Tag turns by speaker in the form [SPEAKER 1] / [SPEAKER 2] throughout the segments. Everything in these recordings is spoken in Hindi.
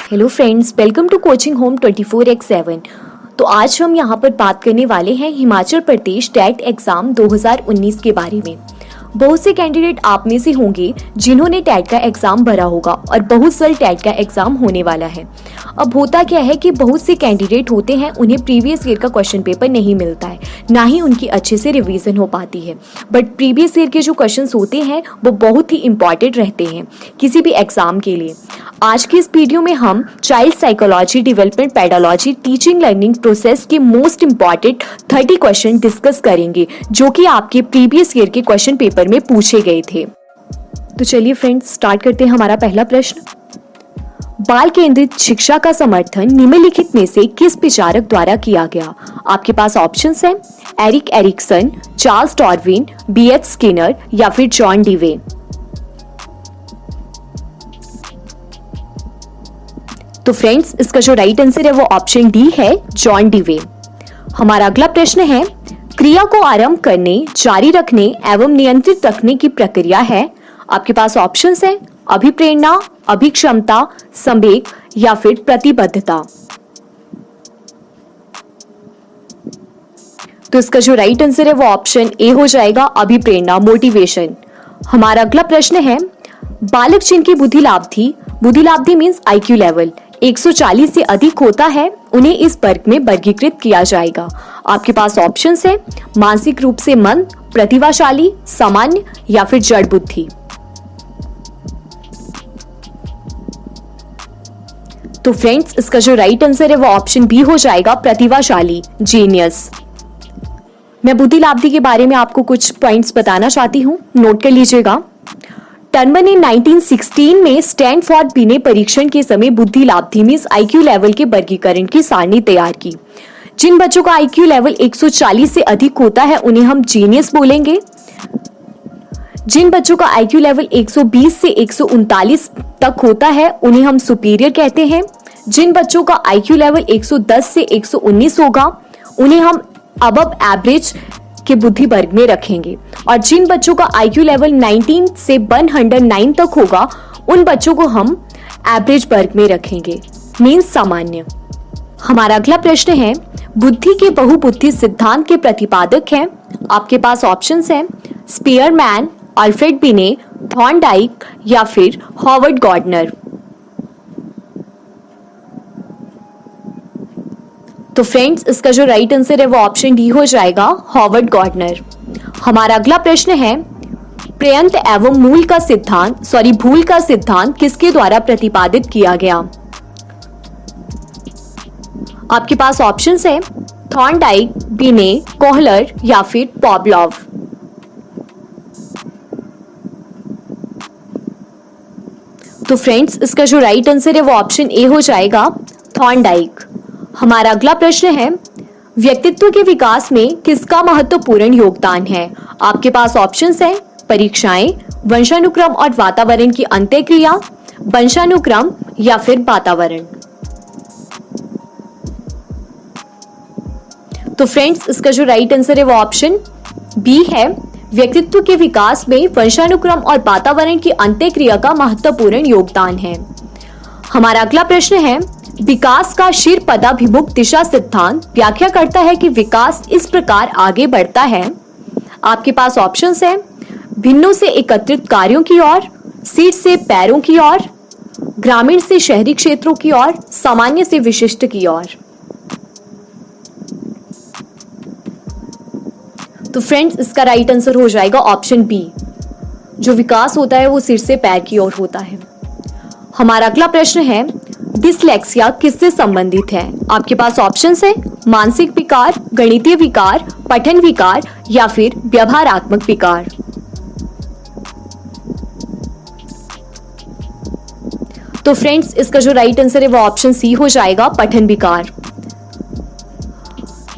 [SPEAKER 1] Hello friends, welcome to coaching home 24x7। तो आज हम यहाँ पर बात करने वाले हैं हिमाचल प्रदेश टेट एग्जाम 2019 के बारे में। बहुत से कैंडिडेट आप में से होंगे जिन्होंने टेट का एग्जाम भरा होगा और बहुत जल्द टेट का एग्जाम होने वाला है। अब होता क्या है कि बहुत से कैंडिडेट होते हैं, उन्हें प्रीवियस ईयर का क्वेश्चन पेपर नहीं मिलता है, ना ही उनकी अच्छे से रिवीजन हो पाती है। बट प्रीवियस ईयर के जो क्वेश्चंस होते हैं वो बहुत ही इंपॉर्टेंट रहते हैं किसी भी एग्जाम के लिए। आज की इस वीडियो में हम child psychology, development pedology, teaching learning process के मोस्ट इंपॉर्टेंट 30 क्वेश्चन डिस्कस करेंगे जो कि आपके प्रीवियस ईयर के क्वेश्चन पेपर में पूछे गए थे। तो चलिए फ्रेंड्स, स्टार्ट करते हैं। हमारा पहला प्रश्न, बाल केंद्रित शिक्षा का समर्थन निम्नलिखित में से किस विचारक द्वारा किया गया? आपके पास ऑप्शंस हैं Erik Erikson, Charles Darwin, B.F. Skinner या फिर जॉन डीवे। तो फ्रेंड्स, इसका जो राइट आंसर है वो ऑप्शन डी है, जॉन डीवे। हमारा अगला प्रश्न है, क्रिया को आरंभ करने, जारी रखने एवं नियंत्रित रखने की प्रक्रिया है। आपके पास ऑप्शंस हैं अभिप्रेरणा, अभिक्षमता, संवेग या फिर प्रतिबद्धता। तो इसका जो राइट आंसर है वो ऑप्शन ए हो जाएगा, अभिप्रेरणा, मोटिवेशन। हमारा अगला प्रश्न है, बालक जिनकी बुद्धिलाब्धि मींस IQ लेवल 140 से अधिक होता है, उन्हें इस वर्ग में वर्गीकृत किया जाएगा। आपके पास ऑप्शंस है मानसिक रूप से मंद, प्रतिभाशाली, सामान्य या फिर जड़ बुद्धि। तो फ्रेंड्स, इसका जो राइट आंसर है वो ऑप्शन बी हो जाएगा, प्रतिभाशाली, जीनियस। मैं बुद्धिलाब्धि के बारे में आपको कुछ पॉइंट्स बताना चाहती हूँ, नोट कर लीजिएगा। टर्नमन ने 1916 में स्टैनफोर्ड बिने परीक्षण के समय बुद्धिलाब्धि मींस IQ लेवल के वर्गीकरण की सारणी तैयार की। जिन बच्चों का IQ लेवल 140 से अधिक होता है उन्हें हम जीनियस बोलेंगे। जिन बच्चों का IQ लेवल 120 से 139 तक होता है उन्हें हम सुपीरियर कहते हैं। जिन बच्चों का IQ लेवल 110 से 119 होगा उन्हें हम अबव एवरेज के बुद्धि वर्ग में रखेंगे, और जिन बच्चों का IQ लेवल 19 से 109 तक होगा उन बच्चों को हम एवरेज वर्ग में रखेंगे, मींस सामान्य। हमारा अगला प्रश्न है, बुद्धि के बहुबुद्धि सिद्धांत के प्रतिपादक हैं। आपके पास ऑप्शंस हैं स्पीयरमैन, अल्फ्रेड बिने, थॉर्नडाइक या फिर हॉवर्ड गार्डनर। तो फ्रेंड्स, इसका जो राइट आंसर है वो ऑप्शन डी हो जाएगा, हॉवर्ड गार्डनर। हमारा अगला प्रश्न है, प्रयंत एवं भूल का सिद्धांत किसके द्वारा प्रतिपादित किया गया? आपके पास ऑप्शंस है थॉर्नडाइक, बिने, कोहलर या फिर पॉवलोव। तो फ्रेंड्स, इसका जो राइट आंसर है वो ऑप्शन ए हो जाएगा, थॉर्नडाइक। हमारा अगला प्रश्न है, व्यक्तित्व के विकास में किसका महत्वपूर्ण योगदान है? आपके पास ऑप्शंस हैं परीक्षाएं, वंशानुक्रम और वातावरण की अंतःक्रिया, वंशानुक्रम या फिर वातावरण। तो फ्रेंड्स, इसका जो राइट आंसर है वो ऑप्शन बी है, व्यक्तित्व के विकास में वंशानुक्रम और वातावरण की अंतःक्रिया का महत्वपूर्ण योगदान है। हमारा अगला प्रश्न है, विकास का शीर पदाभिमुख दिशा सिद्धांत व्याख्या करता है कि विकास इस प्रकार आगे बढ़ता है। आपके पास ऑप्शंस हैं भिन्नों से एकत्रित कार्यों की ओर, सीट से पैरों की ओर, ग्रामीण से शहरी क्षेत्रों की ओर, सामान्य से विशिष्ट की ओर। तो फ्रेंड्स, इसका राइट आंसर हो जाएगा ऑप्शन बी, जो विकास होता है वो सिर से पैर की ओर होता है। हमारा अगला प्रश्न है, डिसलेक्सिया किससे संबंधित है? आपके पास ऑप्शंस हैं मानसिक विकार, गणितीय विकार, पठन विकार या फिर व्यवहारात्मक विकार। तो फ्रेंड्स, इसका जो राइट आंसर है वो ऑप्शन सी हो जाएगा, पठन विकार।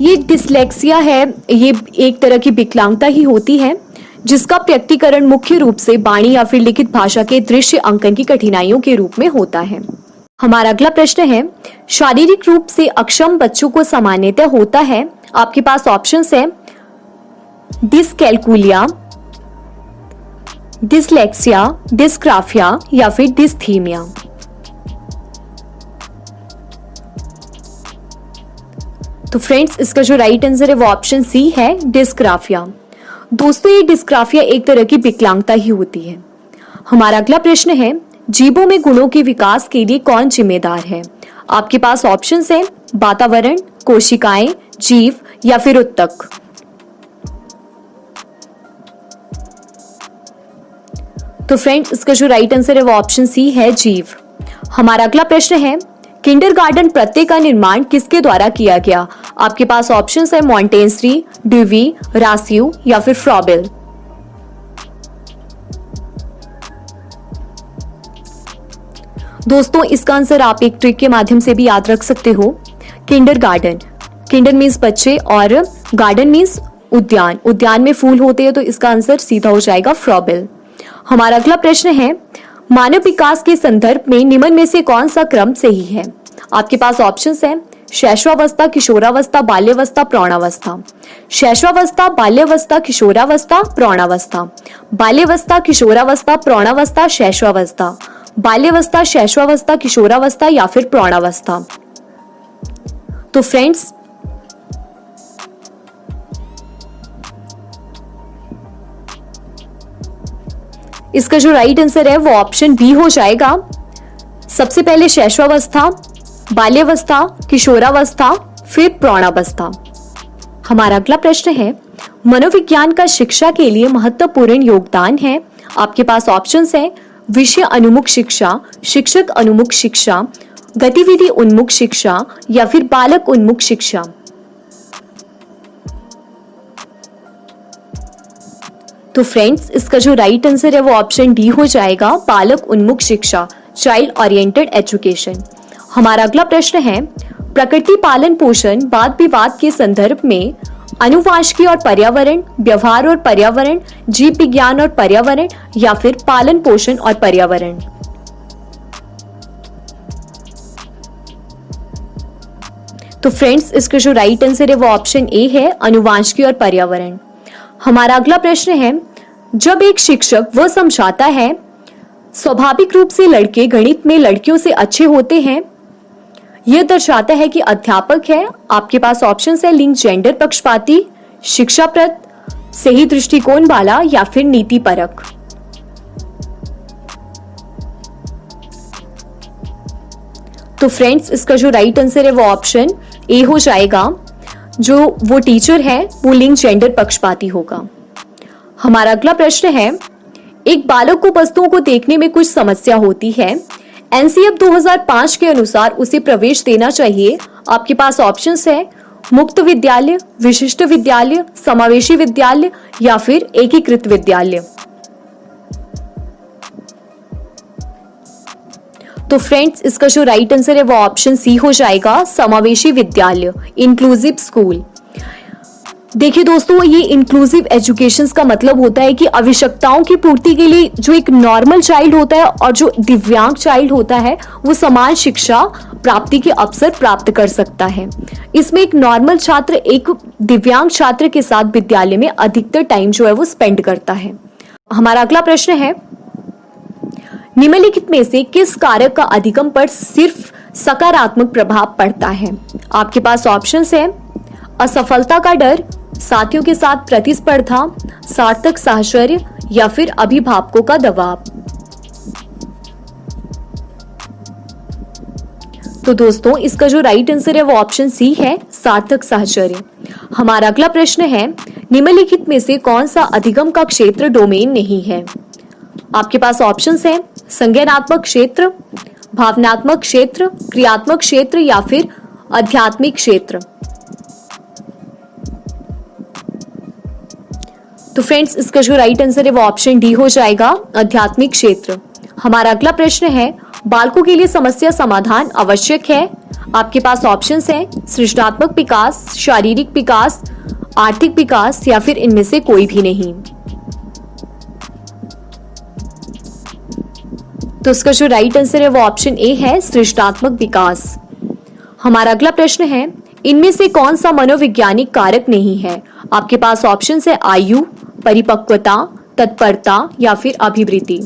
[SPEAKER 1] ये डिसलेक्सिया है, ये एक तरह की विकलांगता ही होती है जिसका व्यक्तीकरण मुख्य रूप से वाणी या फिर लिखित भाषा के दृश्य अंकन की कठिनाइयों के रूप में होता है। हमारा अगला प्रश्न है, शारीरिक रूप से अक्षम बच्चों को सामान्यतः होता है। आपके पास ऑप्शंस हैं डिसकैलकुलिया, डिसलेक्सिया, डिस्ग्राफिया या फिर डिस्थीमिया। तो फ्रेंड्स, इसका जो राइट आंसर है वो ऑप्शन सी है, डिस्ग्राफिया। दोस्तों, ये डिस्ग्राफिया एक तरह की विकलांगता ही होती है। हमारा अगला प्रश्न है, जीवों में गुणों के विकास के लिए कौन जिम्मेदार है? आपके पास ऑप्शंस है, वातावरण, कोशिकाएं, जीव या फिर उत्तक। तो फ्रेंड्स, इसका जो राइट आंसर है वो ऑप्शन सी है, जीव। हमारा अगला प्रश्न है, किंडरगार्टन प्रत्यय का निर्माण किसके द्वारा किया गया? आपके पास ऑप्शंस है, मॉन्टेसरी, ड्यूवी, रास्यू या फिर फ्रॉबेल। दोस्तों, इसका आंसर आप एक ट्रिक के माध्यम से भी याद रख सकते हो। किंडरगार्टन, किंडर मीन्स बच्चे और गार्डन मीन्स उद्यान, उद्यान में फूल होते हैं, तो इसका आंसर सीधा हो जाएगा फ्रॉबेल। हमारा अगला प्रश्न है, मानव विकास के संदर्भ में निम्न में से कौन सा क्रम सही है? आपके पास ऑप्शंस है, शैशवावस्था, किशोरावस्था, बाल्यावस्था, प्रौढ़ावस्था। शैशवावस्था, बाल्यावस्था, किशोरावस्था, प्रौढ़ावस्था। बाल्यावस्था, किशोरावस्था, प्रौढ़ावस्था, शैशवावस्था। बाल्यावस्था, शैशवावस्था, किशोरावस्था या फिर प्रौढ़ावस्था। तो फ्रेंड्स, इसका जो राइट आंसर है वो ऑप्शन बी हो जाएगा। सबसे पहले शैशवावस्था, बाल्यावस्था, किशोरावस्था, फिर प्रौढ़ावस्था। हमारा अगला प्रश्न है, मनोविज्ञान का शिक्षा के लिए महत्वपूर्ण योगदान है। आपके पास ऑप्शंस है, विषय अनुमुख शिक्षा, शिक्षक अनुमुख शिक्षा, गतिविधि उन्मुख शिक्षा या फिर बालक उन्मुख शिक्षा। तो फ्रेंड्स, इसका जो राइट आंसर है वो ऑप्शन डी हो जाएगा, बालक उन्मुख शिक्षा, चाइल्ड ओरिएंटेड एजुकेशन। हमारा अगला प्रश्न है, प्रकृति पालन पोषण वाद विवाद के संदर्भ में अनुवांशिकी और पर्यावरण, व्यवहार और पर्यावरण, जीव विज्ञान और पर्यावरण या फिर पालन पोषण और पर्यावरण। तो फ्रेंड्स, इसका जो राइट आंसर है वो ऑप्शन ए है, अनुवांशिकी और पर्यावरण। हमारा अगला प्रश्न है, जब एक शिक्षक वह समझाता है स्वाभाविक रूप से लड़के गणित में लड़कियों से अच्छे होते हैं, यह दर्शाता है कि अध्यापक है। आपके पास ऑप्शन है, लिंग जेंडर पक्षपाती, शिक्षाप्रद, सही दृष्टिकोण वाला या फिर नीति परक। तो फ्रेंड्स, इसका जो राइट आंसर है वो ऑप्शन ए हो जाएगा, जो वो टीचर है वो लिंग जेंडर पक्षपाती होगा। हमारा अगला प्रश्न है, एक बालक को वस्तुओं को देखने में कुछ समस्या होती है, एनसीएफ 2005 के अनुसार उसे प्रवेश देना चाहिए। आपके पास ऑप्शंस है, मुक्त विद्यालय, विशिष्ट विद्यालय, समावेशी विद्यालय या फिर एकीकृत विद्यालय। तो फ्रेंड्स, इसका जो राइट आंसर है वो ऑप्शन सी हो जाएगा, समावेशी विद्यालय, इंक्लूसिव स्कूल। देखिए दोस्तों, ये इंक्लूसिव एजुकेशन का मतलब होता है कि आवश्यकताओं की पूर्ति के लिए जो एक नॉर्मल चाइल्ड होता है और जो दिव्यांग चाइल्ड होता है वो समान शिक्षा प्राप्ति के अवसर प्राप्त कर सकता है। इसमें एक नॉर्मल छात्र एक दिव्यांग छात्र के साथ विद्यालय में अधिकतर टाइम जो है वो स्पेंड करता है। हमारा अगला प्रश्न है, निम्नलिखित में से किस कारक का अधिगम पर सिर्फ सकारात्मक प्रभाव पड़ता है? आपके पास ऑप्शंस है, असफलता का डर, साथियों के साथ प्रतिस्पर्धा, सार्थक साहचर्य या फिर अभिभावकों का दबाव। तो दोस्तों, इसका जो राइट आंसर है वो ऑप्शन सी है, सार्थक साहचर्य। हमारा अगला प्रश्न है, निम्नलिखित में से कौन सा अधिगम का क्षेत्र डोमेन नहीं है? आपके पास ऑप्शंस है, संज्ञानात्मक क्षेत्र, भावनात्मक क्षेत्र, क्रियात्मक क्षेत्र या फिर आध्यात्मिक क्षेत्र। तो फ्रेंड्स, इसका जो राइट आंसर है वो ऑप्शन डी हो जाएगा, आध्यात्मिक क्षेत्र। हमारा अगला प्रश्न है, बालकों के लिए समस्या समाधान आवश्यक है। आपके पास ऑप्शंस हैं, सृजनात्मक विकास, शारीरिक विकास, आर्थिक विकास या फिर इनमें से कोई भी नहीं। तो इसका जो राइट आंसर है वो ऑप्शन ए है, सृजनात्मक विकास। हमारा अगला प्रश्न है, इनमें से कौन सा मनोवैज्ञानिक कारक नहीं है? आपके पास ऑप्शंस है, आयु, परिपक्वता, तत्परता या फिर अभिवृत्ति।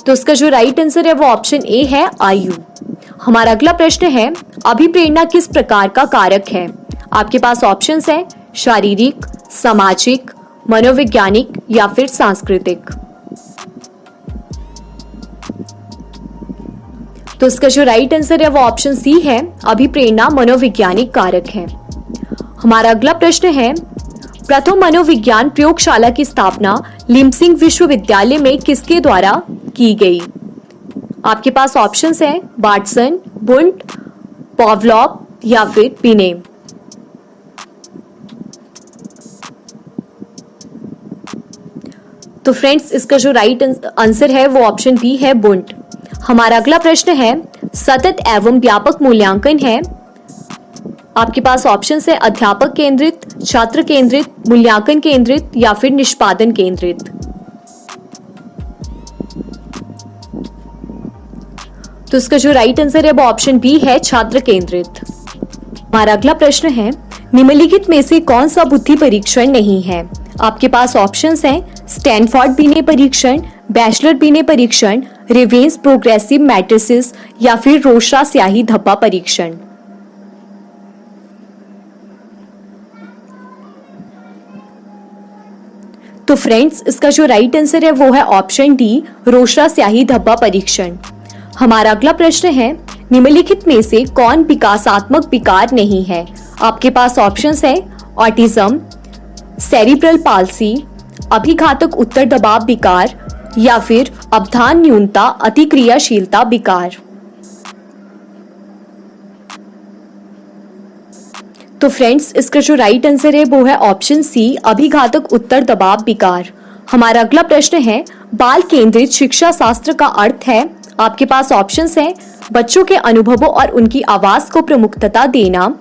[SPEAKER 1] तो इसका जो राइट आंसर है वो ऑप्शन ए है, आयु। हमारा अगला प्रश्न है, अभिप्रेरणा किस प्रकार का कारक है? आपके पास ऑप्शंस है शारीरिक, सामाजिक, मनोवैज्ञानिक या फिर सांस्कृतिक। तो इसका जो राइट आंसर है वो ऑप्शन सी है, अभिप्रेरणा मनोवैज्ञानिक कारक है। हमारा अगला प्रश्न है, प्रथम मनोविज्ञान प्रयोगशाला की स्थापना लिमसिंग विश्वविद्यालय में किसके द्वारा की गई? आपके पास ऑप्शंस है वाटसन, वुंड, पावलोव या फिर बिने। तो फ्रेंड्स, इसका जो राइट आंसर है वो ऑप्शन बी है, वुंड। हमारा अगला प्रश्न है, सतत एवं व्यापक मूल्यांकन है। आपके पास ऑप्शन है अध्यापक केंद्रित, छात्र केंद्रित, मूल्यांकन केंद्रित या फिर निष्पादन केंद्रित। तो इसका जो राइट आंसर है वो ऑप्शन बी है, छात्र केंद्रित। हमारा अगला प्रश्न है, निम्नलिखित में से कौन सा बुद्धि परीक्षण नहीं है? आपके पास ऑप्शंस हैं स्टैनफोर्ड बिने परीक्षण, बैचलर बिने परीक्षण, रेवेंस प्रोग्रेसिव मैट्रिसेस या फिर रोशरा स्याही धब्बा परीक्षण। तो फ्रेंड्स, इसका जो राइट आंसर है वो है ऑप्शन डी, रोशरा स्याही धब्बा परीक्षण। हमारा अगला प्रश्न है, निम्नलिखित में से कौन विकासात्मक विकार नहीं है? आपके पास ऑप्शंस है ऑटिज्म, सेरिब्रल पाल्सी, अभिघातक उत्तर दबाव विकार या फिर अवधान न्यूनता अतिक्रियाशीलता विकार। तो फ्रेंड्स, इसका जो राइट आंसर है वो है ऑप्शन सी, अभिघातक उत्तर दबाव विकार। हमारा अगला प्रश्न है, बाल केंद्रित शिक्षा शास्त्र का अर्थ है। आपके पास ऑप्शंस हैं बच्चों के अनुभवों और उनकी आवाज को प्रमुखता देना,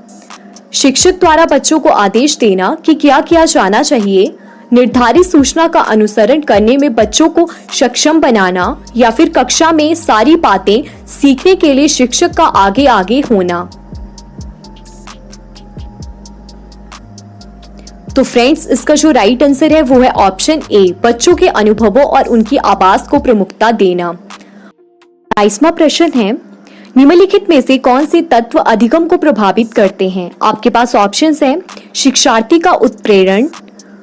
[SPEAKER 1] शिक्षक द्वारा बच्चों को आदेश देना कि क्या किया जाना चाहिए, निर्धारित सूचना का अनुसरण करने में बच्चों को सक्षम बनाना या फिर कक्षा में सारी बातें सीखने के लिए शिक्षक का आगे आगे होना। तो फ्रेंड्स, इसका जो राइट आंसर है वो है ऑप्शन ए, बच्चों के अनुभवों और उनकी आवाज को प्रमुखता देना। 22वां प्रश्न है, निम्नलिखित में से कौन से तत्व अधिगम को प्रभावित करते हैं? आपके पास ऑप्शंस हैं शिक्षार्थी का उत्प्रेरण,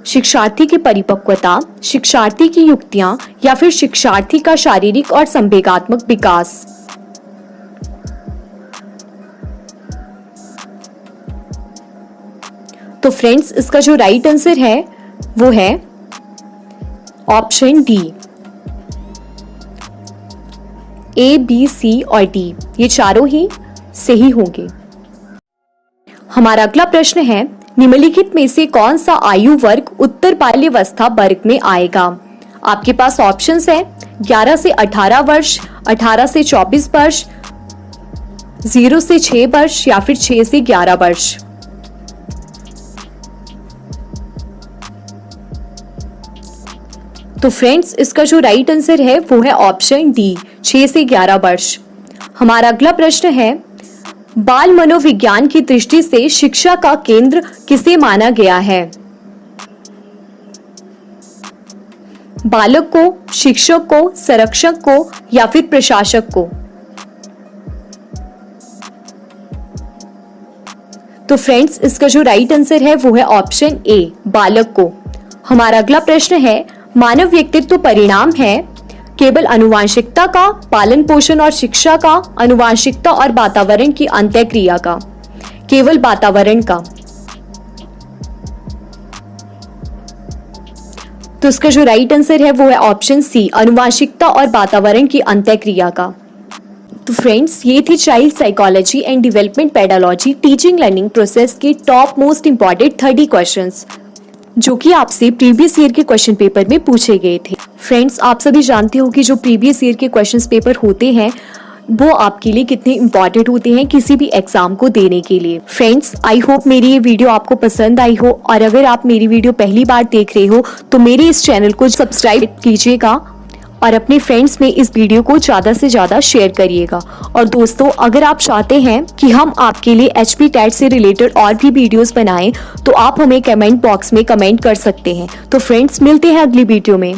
[SPEAKER 1] शिक्षार्थी की परिपक्वता, शिक्षार्थी की युक्तियां या फिर शिक्षार्थी का शारीरिक और संवेगात्मक विकास। तो फ्रेंड्स, इसका जो राइट आंसर है वो है ऑप्शन डी, ए, बी, सी और डी, ये चारों ही सही होंगे। हमारा अगला प्रश्न है, निम्नलिखित में से कौन सा आयु वर्ग उत्तर बाल्यावस्था वर्ग में आएगा? आपके पास ऑप्शंस हैं 11 से 18 वर्ष, 18 से 24 वर्ष, 0 से 6 वर्ष या फिर 6 से 11 वर्ष। तो फ्रेंड्स, इसका जो राइट आंसर है वो है ऑप्शन डी, 6 से 11 वर्ष। हमारा अगला प्रश्न है, बाल मनोविज्ञान की दृष्टि से शिक्षा का केंद्र किसे माना गया है? बालक को, शिक्षक को, संरक्षक को या फिर प्रशासक को? तो फ्रेंड्स, इसका जो राइट आंसर है वो है ऑप्शन ए, बालक को। हमारा अगला प्रश्न है, मानव व्यक्तित्व परिणाम है केवल अनुवांशिकता का, पालन पोषण और शिक्षा का, अनुवांशिकता और वातावरण की अंतःक्रिया का? केवल वातावरण का। तो इसका जो राइट आंसर है वो है ऑप्शन सी, अनुवांशिकता और वातावरण की अंतःक्रिया का। तो फ्रेंड्स, ये थी child psychology and development pedology teaching learning process के टॉप मोस्ट इंपॉर्टेंट 30 क्वेश्चंस, जो कि आपसे प्रीवियस ईयर के क्वेश्चन पेपर में पूछे गए थे। फ्रेंड्स, आप सभी जानते हो कि जो प्रीवियस ईयर के क्वेश्चन पेपर होते हैं वो आपके लिए कितने इंपॉर्टेंट होते हैं किसी भी एग्जाम को देने के लिए। फ्रेंड्स, आई होप मेरी ये वीडियो आपको पसंद आई हो, और अगर आप मेरी वीडियो पहली बार देख रहे हो तो मेरे इस चैनल को सब्सक्राइब कीजिएगा और अपने फ्रेंड्स में इस वीडियो को ज़्यादा से ज़्यादा शेयर करिएगा। और दोस्तों, अगर आप चाहते हैं कि हम आपके लिए HP टेट से रिलेटेड और भी वीडियोस बनाएं तो आप हमें कमेंट बॉक्स में कमेंट कर सकते हैं। तो फ्रेंड्स, मिलते हैं अगली वीडियो में।